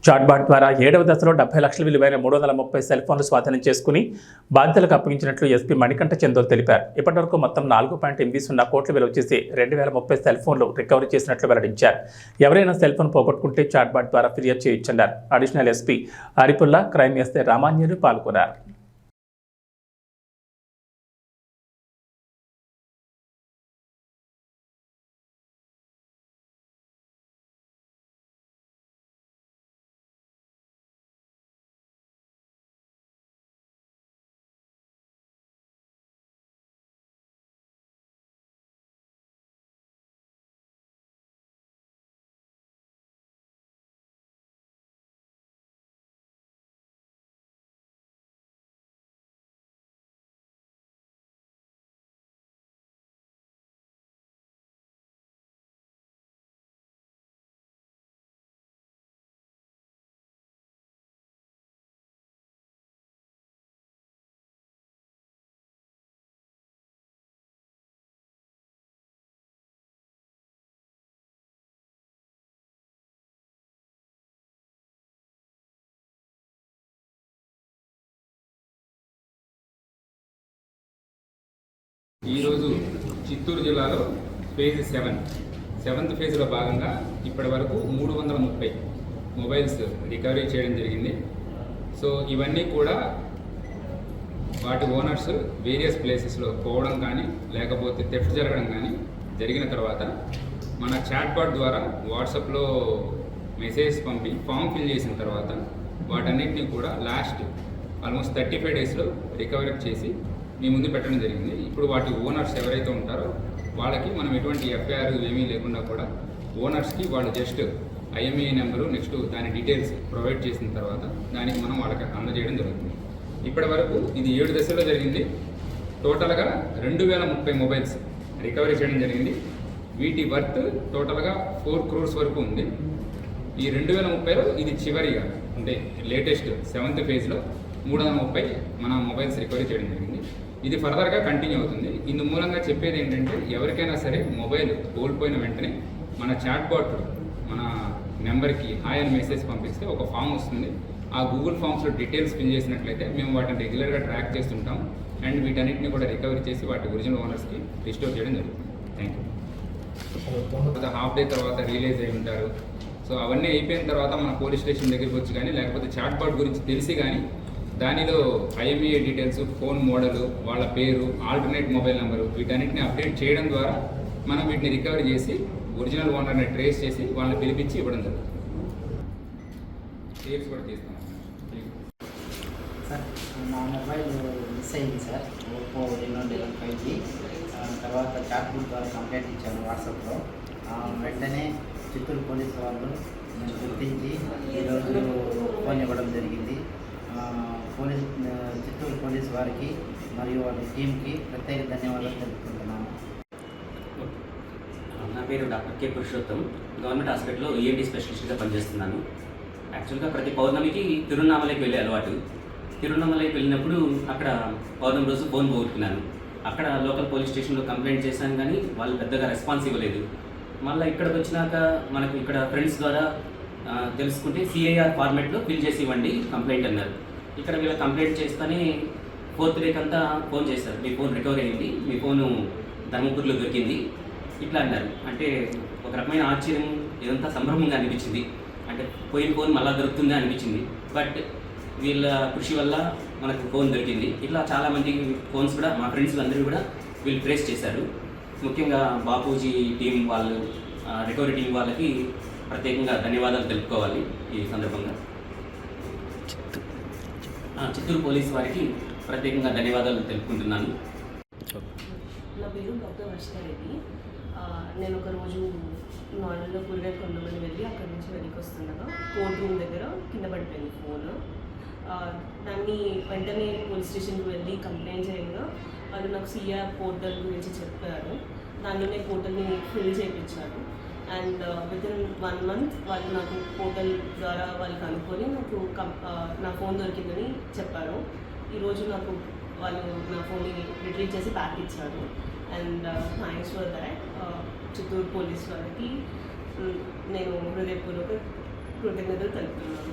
Chatbot ద్వారా 7వ దశలో 70 లక్షల విలువైన 330 సెల్ ఫోన్లు స్వాధీనం చేసుకుని బాధితులకు అప్పగించినట్లు ఎస్పీ మణికంఠ చందోల్ తెలిపారు. ఇప్పటివరకు మొత్తం 4.80 కోట్ల విలువ చేసి 2030 సెల్ ఫోన్లు రికవరీ చేసినట్లు వెల్లడించారు. ఎవరైనా సెల్ ఫోన్ పోగొట్టుకుంటే చాట్బాట్ ద్వారా ఫిర్యాదు చేయొచ్చన్నారు. Additional SP Arifulla, crime SI Ramanjalu పాల్గొన్నారు. ఈరోజు చిత్తూరు జిల్లాలో ఫేజ్ 7th ఫేజ్లో భాగంగా ఇప్పటి వరకు 330 మొబైల్స్ రికవరీ చేయడం జరిగింది. సో ఇవన్నీ కూడా వాటి ఓనర్స్ వేరియస్ ప్లేసెస్లో పోవడం కానీ లేకపోతే థెఫ్ట్ జరగడం కానీ జరిగిన తర్వాత మన చాట్బాట్ ద్వారా వాట్సాప్లో మెసేజ్ పంపి ఫామ్ ఫిల్ చేసిన తర్వాత వాటన్నిటిని కూడా లాస్ట్ ఆల్మోస్ట్ 35 డేస్లో రికవరీ చేసి మీ ముందు పెట్టడం జరిగింది. ఇప్పుడు వాటి ఓనర్స్ ఎవరైతే ఉంటారో వాళ్ళకి మనం ఎటువంటి ఎఫ్ఐఆర్ ఏమీ లేకుండా కూడా ఓనర్స్కి వాళ్ళు జస్ట్ ఐఎంఈఐ నెంబరు నెక్స్ట్ దాని డీటెయిల్స్ ప్రొవైడ్ చేసిన తర్వాత దానికి మనం వాళ్ళకి అందజేయడం జరుగుతుంది. ఇప్పటి వరకు ఇది 7 దశల్లో జరిగింది. టోటల్గా 2030 మొబైల్స్ రికవరీ చేయడం జరిగింది. వీటి వర్త్ టోటల్గా 4 crores వరకు ఉంది. ఈ 2030లో ఇది చివరిగా అంటే లేటెస్ట్ 7th ఫేజ్లో 330 మన మొబైల్స్ రికవరీ చేయడం జరిగింది. ఇది ఫర్దర్గా కంటిన్యూ అవుతుంది. ఇందు మూలంగా చెప్పేది ఏంటంటే ఎవరికైనా సరే మొబైల్ కోల్పోయిన వెంటనే మన చాట్బాట్ మన నెంబర్కి హాయ్ అని మెసేజ్ పంపిస్తే ఒక ఫామ్ వస్తుంది. ఆ గూగుల్ ఫామ్స్లో డీటెయిల్స్ ఫిల్ చేసినట్లయితే మేము వాటిని రెగ్యులర్గా ట్రాక్ చేస్తుంటాం అండ్ వీటన్నిటిని కూడా రికవరీ చేసి వాటి ఒరిజినల్ ఓనర్స్కి రిస్టోర్ చేయడం జరుగుతుంది. Thank you. హాఫ్ డే తర్వాత రిలీజ్ అయి ఉంటారు. సో అవన్నీ అయిపోయిన తర్వాత మన పోలీస్ స్టేషన్ దగ్గరికి వచ్చి కానీ లేకపోతే చాట్బాట్ గురించి తెలిసి కానీ దానిలో ఐఎంఈఐ డీటెయిల్స్, ఫోన్ మోడలు, వాళ్ళ పేరు, ఆల్టర్నేట్ మొబైల్ నెంబరు వీటన్నిటిని అప్డేట్ చేయడం ద్వారా మనం వీటిని రికవరీ చేసి ఒరిజినల్ ఓనర్ని ట్రేస్ చేసి వాళ్ళని పిలిపించి ఇవ్వడం జరుగుతుంది. సేల్స్ కూడా తీస్తాం సార్. నా మొబైల్ మిస్ అయింది సార్, ఓప్పో Reno 5G. తర్వాత చాట్బుట్ ద్వారా కంప్లైంట్ ఇచ్చాను వాట్సాప్లో. వెంటనే చిత్తూరు పోలీసు వాళ్ళు గుర్తించి ఈరోజు ఫోన్ ఇవ్వడం జరిగింది. చిత్తూరు పోలీసు వారికి మరియు వాళ్ళ టీంకి ప్రత్యేక ధన్యవాదాలు తెలుపుకుంటున్నాను. నా పేరు డాక్టర్ కె పురుషోత్తం. గవర్నమెంట్ హాస్పిటల్లో ఈఎన్టీ స్పెషలిస్ట్గా పనిచేస్తున్నాను. యాక్చువల్గా ప్రతి పౌర్ణమికి తిరువన్నామలైకి వెళ్ళే అలవాటు. తిరువన్నామలైకి వెళ్ళినప్పుడు అక్కడ పౌర్ణమి రోజు ఫోన్ పోగొట్టుకున్నాను. అక్కడ లోకల్ పోలీస్ స్టేషన్లో కంప్లైంట్ చేశాను కానీ వాళ్ళు పెద్దగా రెస్పాన్స్ ఇవ్వలేదు. మళ్ళీ ఇక్కడికి వచ్చినాక మనకు ఇక్కడ ఫ్రెండ్స్ ద్వారా తెలుసుకుంటే సిఐఆర్ ఫార్మాట్లో ఫిల్ చేసి ఇవ్వండి కంప్లైంట్ అన్నారు. ఇక్కడ వీళ్ళ కంప్లైంట్ చేస్తేనే 4th డే అంతా ఫోన్ చేశారు, మీ ఫోన్ రికవరీ అయింది, మీ ఫోను ధర్మపురిలో దొరికింది ఇట్లా అన్నారు. అంటే ఒక రకమైన ఆశ్చర్యం, ఇదంతా సంభ్రమంగా అనిపించింది. అంటే పోయిన ఫోన్ మళ్ళీ దొరుకుతుందా అనిపించింది. బట్ వీళ్ళ కృషి వల్ల మనకు ఫోన్ దొరికింది. ఇట్లా చాలామంది ఫోన్స్ కూడా మా ఫ్రెండ్స్ అందరూ కూడా వీళ్ళు ట్రేస్ చేశారు. ముఖ్యంగా బాపూజీ టీం వాళ్ళు, రికవరీ టీం వాళ్ళకి ప్రత్యేకంగా ధన్యవాదాలు తెలుపుకోవాలి. ఈ సందర్భంగా చిత్తూరు పోలీసు వారికి ప్రత్యేకంగా ధన్యవాదాలు తెలుపుకుంటున్నాను. నా పేరు డాక్టర్ వర్షితారెడ్డి. నేను ఒక రోజు నార్మల్గా కూరగాయలు కొండమని వెళ్ళి అక్కడి నుంచి వెనక్కి వస్తుండగా కోర్ట్ రూమ్ దగ్గర కింద పడిపోయింది ఫోన్. దాన్ని వెంటనే పోలీస్ స్టేషన్కి వెళ్ళి కంప్లైంట్ చేయగా వాళ్ళు నాకు సిఆర్ పోర్టల్ గురించి చెప్పారు. దానిలోనే పోర్టల్ని ఫిల్ చేయించారు. అండ్ వితిన్ 1 month వాళ్ళు నాకు పోర్టల్ ద్వారా వాళ్ళు కనుక్కొని నాకు నా ఫోన్ దొరికిందని చెప్పారు. ఈరోజు నాకు వాళ్ళు నా ఫోన్ని రిట్రీవ్ చేసి ప్యాక్ ఇచ్చారు. And thanks for that Chittoor police వారికి నేను హృదయపూర్వక కృతజ్ఞతలు తెలుపుతున్నాను.